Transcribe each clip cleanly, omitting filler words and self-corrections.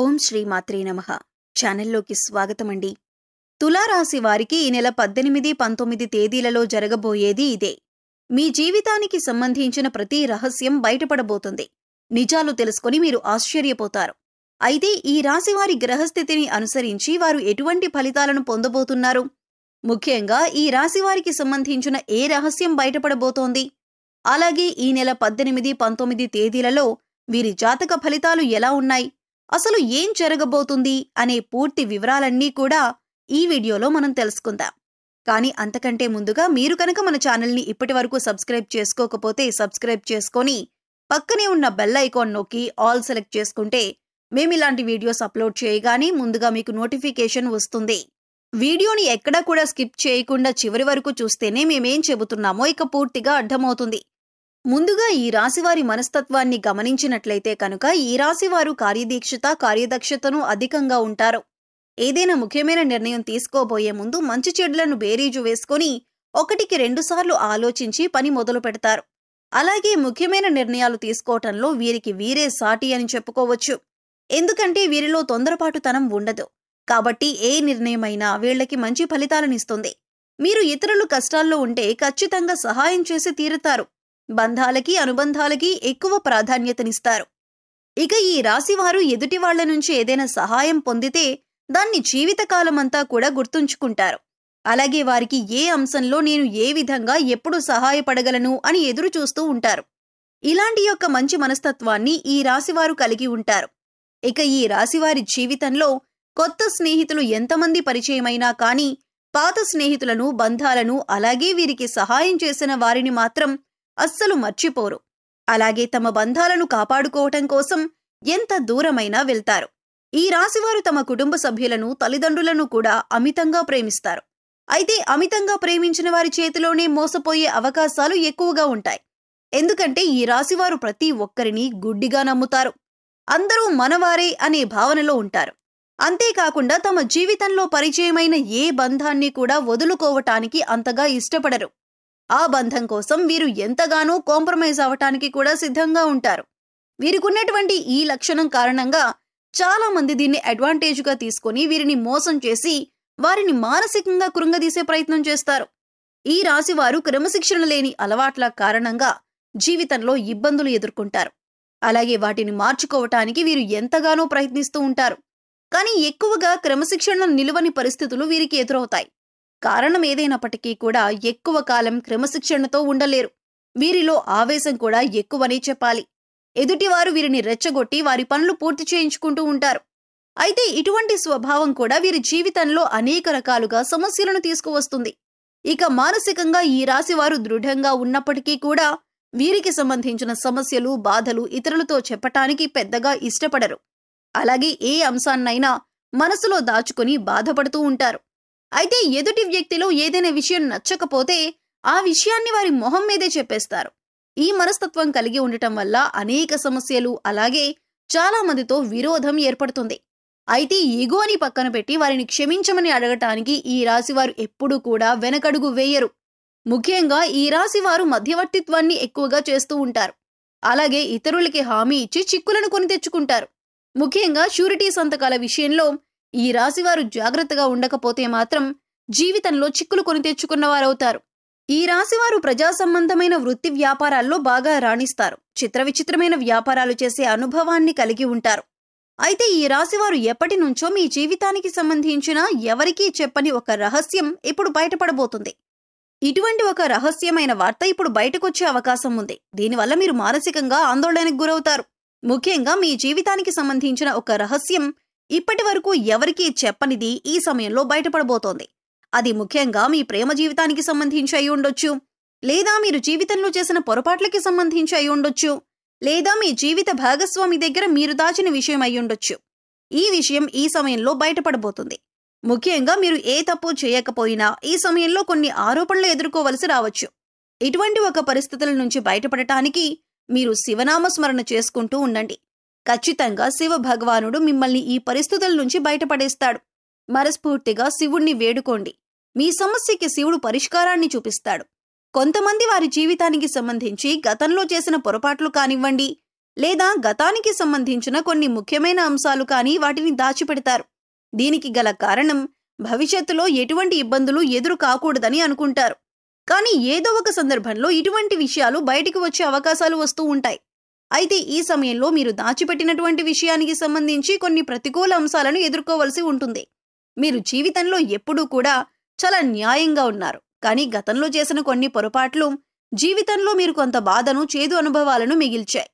ఓం శ్రీ మాత్రే నమః. ఛానల్లోకి స్వాగతమండి. తులారాశి వారికి ఈ నెల 18, 19 తేదీలలో జరగబోయేది ఇదే. మీ జీవితానికి సంబంధించిన ప్రతి రహస్యం బయటపడబోతుంది. నిజాలు తెలుసుకొని మీరు ఆశ్చర్యపోతారు. అయితే ఈ రాశివారి గ్రహస్థితిని అనుసరించి వారు ఎటువంటి ఫలితాలను పొందబోతున్నారు? ముఖ్యంగా ఈ రాశివారికి సంబంధించిన ఏ రహస్యం బయటపడబోతోంది? అలాగే ఈ నెల 18, 19 తేదీలలో వీరి జాతక ఫలితాలు ఎలా ఉన్నాయి? అసలు ఏం జరగబోతుంది అనే పూర్తి వివరాలన్నీ కూడా ఈ వీడియోలో మనం తెలుసుకుందాం. కానీ అంతకంటే ముందుగా మీరు కనుక మన ఛానల్ని ఇప్పటివరకు సబ్స్క్రైబ్ చేసుకోకపోతే సబ్స్క్రైబ్ చేసుకొని పక్కనే ఉన్న బెల్ ఐకాన్ నొక్కి ఆల్ సెలెక్ట్ చేసుకుంటే మేమిలాంటి వీడియోస్ అప్లోడ్ చేయగానే ముందుగా మీకు నోటిఫికేషన్ వస్తుంది. వీడియోని ఎక్కడా కూడా స్కిప్ చేయకుండా చివరి వరకు చూస్తేనే మేమేం చెబుతున్నామో ఇక పూర్తిగా అర్థమవుతుంది. ముందుగా ఈ రాశివారి మనస్తత్వాన్ని గమనించినట్లయితే కనుక ఈ రాశివారు కార్యదక్షతను అధికంగా ఉంటారు. ఏదైనా ముఖ్యమైన నిర్ణయం తీసుకోబోయే ముందు మంచి చెడులను బేరీజు వేసుకొని 1కి 2 సార్లు ఆలోచించి పని మొదలు పెడతారు. అలాగే ముఖ్యమైన నిర్ణయాలు తీసుకోవటంలో వీరికి వీరే సాటి అని చెప్పుకోవచ్చు. ఎందుకంటే వీరిలో తొందరపాటుతనం ఉండదు. కాబట్టి ఏ నిర్ణయమైనా వీళ్ళకి మంచి ఫలితాలనిస్తుంది. మీరు ఇతరులు కష్టాల్లో ఉంటే ఖచ్చితంగా సహాయం చేసి తీరుతారు. బంధాలకి అనుబంధాలకి ఎక్కువ ప్రాధాన్యతనిస్తారు. ఇక ఈ రాశివారు ఎదుటి వాళ్ల నుంచి ఏదైనా సహాయం పొందితే దాన్ని జీవితకాలమంతా కూడా గుర్తుంచుకుంటారు. అలాగే వారికి ఏ అంశంలో నేను ఏ విధంగా ఎప్పుడు సహాయపడగలను అని ఎదురు చూస్తూ ఉంటారు. ఇలాంటి యొక్క మంచి మనస్తత్వాన్ని ఈ రాశివారు కలిగి ఉంటారు. ఇక ఈ రాశివారి జీవితంలో కొత్త స్నేహితులు ఎంతమంది పరిచయమైనా కానీ పాత స్నేహితులను బంధాలను అలాగే వీరికి సహాయం చేసిన వారిని మాత్రం అస్సలు మర్చిపోరు. అలాగే తమ బంధాలను కాపాడుకోవటం కోసం ఎంత దూరమైనా వెళ్తారు. ఈ రాశివారు తమ కుటుంబ సభ్యులను తల్లిదండ్రులను కూడా అమితంగా ప్రేమిస్తారు. అయితే అమితంగా ప్రేమించిన వారి చేతిలోనే మోసపోయే అవకాశాలు ఎక్కువగా ఉంటాయి. ఎందుకంటే ఈ రాశివారు ప్రతి ఒక్కరిని గుడ్డిగా నమ్ముతారు. అందరూ మనవారే అనే భావనలో ఉంటారు. అంతేకాకుండా తమ జీవితంలో పరిచయమైన ఏ బంధాన్ని కూడా వదులుకోవటానికి అంతగా ఇష్టపడరు. ఆ బంధం కోసం వీరు ఎంతగానో కాంప్రమైజ్ అవటానికి కూడా సిద్ధంగా ఉంటారు. వీరికున్నటువంటి ఈ లక్షణం కారణంగా చాలా మంది దీన్ని అడ్వాంటేజ్గా తీసుకొని వీరిని మోసం చేసి వారిని మానసికంగా కృంగదీసే ప్రయత్నం చేస్తారు. ఈ రాశివారు క్రమశిక్షణ లేని అలవాట్ల కారణంగా జీవితంలో ఇబ్బందులు ఎదుర్కొంటారు. అలాగే వాటిని మార్చుకోవటానికి వీరు ఎంతగానో ప్రయత్నిస్తూ ఉంటారు. కానీ ఎక్కువగా క్రమశిక్షణ నిలువని పరిస్థితులు వీరికి ఎదురవుతాయి. కారణం ఏదైనప్పటికీ కూడా ఎక్కువ కాలం క్రమశిక్షణతో ఉండలేరు. వీరిలో ఆవేశం కూడా ఎక్కువనే చెప్పాలి. ఎదుటివారు వీరిని రెచ్చగొట్టి వారి పనులు పూర్తి చేయించుకుంటూ ఉంటారు. అయితే ఇటువంటి స్వభావం కూడా వీరి జీవితంలో అనేక రకాలుగా సమస్యలను తీసుకువస్తుంది. ఇక మానసికంగా ఈ రాశివారు దృఢంగా ఉన్నప్పటికీ కూడా వీరికి సంబంధించిన సమస్యలు బాధలు ఇతరులతో చెప్పటానికి పెద్దగా ఇష్టపడరు. అలాగే ఏ అంశాన్నైనా మనసులో దాచుకొని బాధపడుతూ ఉంటారు. అయితే ఎదుటి వ్యక్తిలో ఏదైనా విషయం నచ్చకపోతే ఆ విషయాన్ని వారి మొహం మీదే చెప్పేస్తారు. ఈ మనస్తత్వం కలిగి ఉండటం వల్ల అనేక సమస్యలు అలాగే చాలా మందితో విరోధం ఏర్పడుతుంది. అయితే ఈగోని పక్కన పెట్టి వారిని క్షమించమని అడగటానికి ఈ రాశివారు ఎప్పుడూ కూడా వెనకడుగు వేయరు. ముఖ్యంగా ఈ రాశివారు మధ్యవర్తిత్వాన్ని ఎక్కువగా చేస్తూ ఉంటారు. అలాగే ఇతరులకి హామీ ఇచ్చి చిక్కులను కొని తెచ్చుకుంటారు. ముఖ్యంగా షూరిటీ సంతకాల విషయంలో ఈ రాశివారు జాగ్రత్తగా ఉండకపోతే మాత్రం జీవితంలో చిక్కులు కొని తెచ్చుకున్నవారవుతారు. ఈ రాశివారు ప్రజా సంబంధమైన వృత్తి వ్యాపారాల్లో బాగా రాణిస్తారు. విచిత్రమైన వ్యాపారాలు చేసే అనుభవాన్ని కలిగి ఉంటారు. అయితే ఈ రాశివారు ఎప్పటి నుంచో మీ జీవితానికి సంబంధించిన ఎవరికీ చెప్పని ఒక రహస్యం ఇప్పుడు బయటపడబోతుంది. ఇటువంటి ఒక రహస్యమైన వార్త ఇప్పుడు బయటకొచ్చే అవకాశం ఉంది. దీనివల్ల మీరు మానసికంగా ఆందోళనకు గురవుతారు. ముఖ్యంగా మీ జీవితానికి సంబంధించిన ఒక రహస్యం ఇప్పటి వరకు ఎవరికీ చెప్పనిది ఈ సమయంలో బయటపడబోతోంది. అది ముఖ్యంగా మీ ప్రేమ జీవితానికి సంబంధించి అయి ఉండొచ్చు, లేదా మీరు జీవితంలో చేసిన పొరపాట్లకి సంబంధించి అయి ఉండొచ్చు, లేదా మీ జీవిత భాగస్వామి దగ్గర మీరు దాచిన విషయం అయి ఉండొచ్చు. ఈ విషయం ఈ సమయంలో బయటపడబోతుంది. ముఖ్యంగా మీరు ఏ తప్పు చేయకపోయినా ఈ సమయంలో కొన్ని ఆరోపణలు ఎదుర్కోవలసి రావచ్చు. ఇటువంటి ఒక పరిస్థితుల నుంచి బయటపడటానికి మీరు శివనామస్మరణ చేసుకుంటూ ఉండండి. ఖచ్చితంగా శివ భగవానుడు మిమ్మల్ని ఈ పరిస్థితుల నుంచి బయటపడేస్తాడు. మనస్ఫూర్తిగా శివుణ్ణి వేడుకోండి. మీ సమస్యకి శివుడు పరిష్కారాన్ని చూపిస్తాడు. కొంతమంది వారి జీవితానికి సంబంధించి గతంలో చేసిన పొరపాట్లు కానివ్వండి, లేదా గతానికి సంబంధించిన కొన్ని ముఖ్యమైన అంశాలు కానీ వాటిని దాచిపెడతారు. దీనికి గల కారణం భవిష్యత్తులో ఎటువంటి ఇబ్బందులు ఎదురు కాకూడదని అనుకుంటారు. కానీ ఏదో ఒక సందర్భంలో ఇటువంటి విషయాలు బయటికి వచ్చే అవకాశాలు వస్తూ ఉంటాయి. అయితే ఈ సమయంలో మీరు దాచిపెట్టినటువంటి విషయానికి సంబంధించి కొన్ని ప్రతికూల అంశాలను ఎదుర్కోవలసి ఉంటుంది. మీరు జీవితంలో ఎప్పుడూ కూడా చాలా న్యాయంగా ఉన్నారు. కానీ గతంలో చేసిన కొన్ని పొరపాట్లు జీవితంలో మీరు కొంత బాధను, చేదు అనుభవాలను మిగిల్చాయి.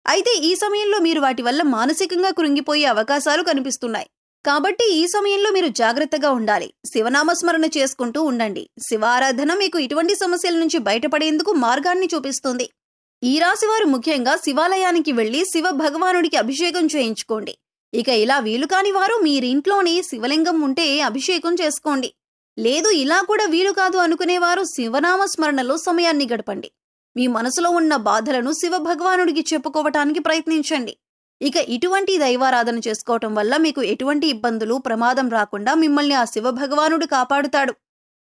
అయితే ఈ సమయంలో మీరు వాటి వల్ల మానసికంగా కృంగిపోయే అవకాశాలు కనిపిస్తున్నాయి. కాబట్టి ఈ సమయంలో మీరు జాగ్రత్తగా ఉండాలి. శివనామస్మరణ చేసుకుంటూ ఉండండి. శివారాధన మీకు ఇటువంటి సమస్యల నుంచి బయటపడేందుకు మార్గాన్ని చూపిస్తుంది. ఈ రాశివారు ముఖ్యంగా శివాలయానికి వెళ్లి శివ భగవానుడికి అభిషేకం చేయించుకోండి. ఇక ఇలా వీలు కాని వారు మీరింట్లోనే శివలింగం ఉంటే అభిషేకం చేసుకోండి. లేదు ఇలా కూడా వీలు కాదు అనుకునేవారు శివనామస్మరణలో సమయాన్ని గడపండి. మీ మనసులో ఉన్న బాధలను శివ భగవానుడికి చెప్పుకోవటానికి ప్రయత్నించండి. ఇక ఇటువంటి దైవారాధన చేసుకోవటం వల్ల మీకు ఎటువంటి ఇబ్బందులు, ప్రమాదం రాకుండా మిమ్మల్ని ఆ శివ భగవానుడు కాపాడుతాడు.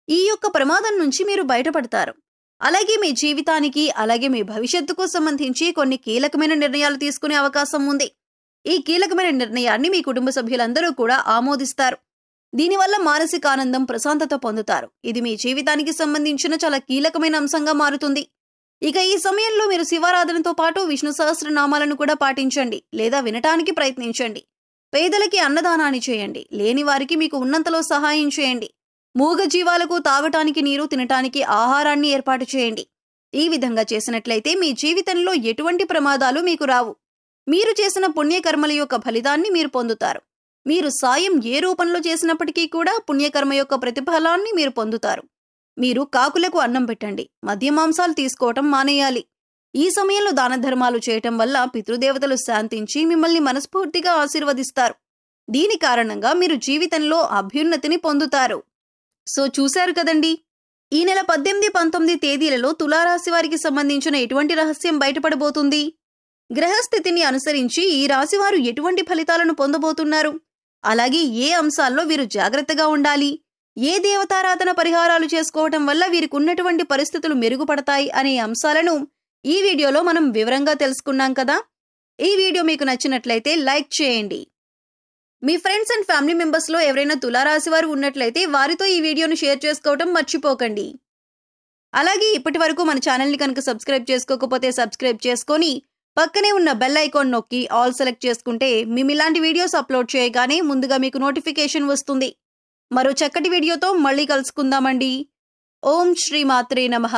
ఈ యొక్క ప్రమాదం నుంచి మీరు బయటపడతారు. అలాగే మీ జీవితానికి, అలాగే మీ భవిష్యత్తుకు సంబంధించి కొన్ని కీలకమైన నిర్ణయాలు తీసుకునే అవకాశం ఉంది. ఈ కీలకమైన నిర్ణయాన్ని మీ కుటుంబ సభ్యులందరూ కూడా ఆమోదిస్తారు. దీనివల్ల మానసిక ఆనందం, ప్రశాంతత పొందుతారు. ఇది మీ జీవితానికి సంబంధించిన చాలా కీలకమైన అంశంగా మారుతుంది. ఇక ఈ సమయంలో మీరు శివారాధనతో పాటు విష్ణు సహస్రనామాలను కూడా పాటించండి లేదా వినటానికి ప్రయత్నించండి. పేదలకి అన్నదానాన్ని చేయండి. లేని వారికి మీకు ఉన్నంతలో సహాయం చేయండి. మూగ జీవాలకు తాగటానికి నీరు, తినటానికి ఆహారాన్ని ఏర్పాటు చేయండి. ఈ విధంగా చేసినట్లయితే మీ జీవితంలో ఎటువంటి ప్రమాదాలు మీకు రావు. మీరు చేసిన పుణ్యకర్మల యొక్క ఫలితాన్ని మీరు పొందుతారు. మీరు సాయం ఏ రూపంలో చేసినప్పటికీ కూడా పుణ్యకర్మ యొక్క ప్రతిఫలాన్ని మీరు పొందుతారు. మీరు కాకులకు అన్నం పెట్టండి. మద్య మాంసాలు తీసుకోవటం మానేయాలి. ఈ సమయంలో దాన ధర్మాలు చేయటం వల్ల పితృదేవతలు శాంతించి మిమ్మల్ని మనస్ఫూర్తిగా ఆశీర్వదిస్తారు. దీని కారణంగా మీరు జీవితంలో అభ్యున్నతిని పొందుతారు. సో చూశారు కదండి, ఈ నెల 18, 19 తేదీలలో తులారాశి వారికి సంబంధించిన ఎటువంటి రహస్యం బయటపడబోతుంది? గ్రహస్థితిని అనుసరించి ఈ రాశివారు ఎటువంటి ఫలితాలను పొందబోతున్నారు? అలాగే ఏ అంశాల్లో వీరు జాగ్రత్తగా ఉండాలి? ఏ దేవతారాధన పరిహారాలు చేసుకోవటం వల్ల వీరికి ఉన్నటువంటి పరిస్థితులు మెరుగుపడతాయి అనే అంశాలను ఈ వీడియోలో మనం వివరంగా తెలుసుకున్నాం కదా. ఈ వీడియో మీకు నచ్చినట్లయితే లైక్ చేయండి. మీ ఫ్రెండ్స్ అండ్ ఫ్యామిలీ మెంబర్స్లో ఎవరైనా తులారాశి వారు ఉన్నట్లయితే వారితో ఈ వీడియోను షేర్ చేసుకోవటం మర్చిపోకండి. అలాగే ఇప్పటి వరకు మన ఛానల్ని కనుక సబ్స్క్రైబ్ చేసుకోకపోతే సబ్స్క్రైబ్ చేసుకొని పక్కనే ఉన్న బెల్ ఐకాన్ నొక్కి ఆల్ సెలెక్ట్ చేసుకుంటే మేము ఇలాంటి వీడియోస్ అప్లోడ్ చేయగానే ముందుగా మీకు నోటిఫికేషన్ వస్తుంది. మరో చక్కటి వీడియోతో మళ్ళీ కలుసుకుందామండి. ఓం శ్రీ మాత్రే నమః.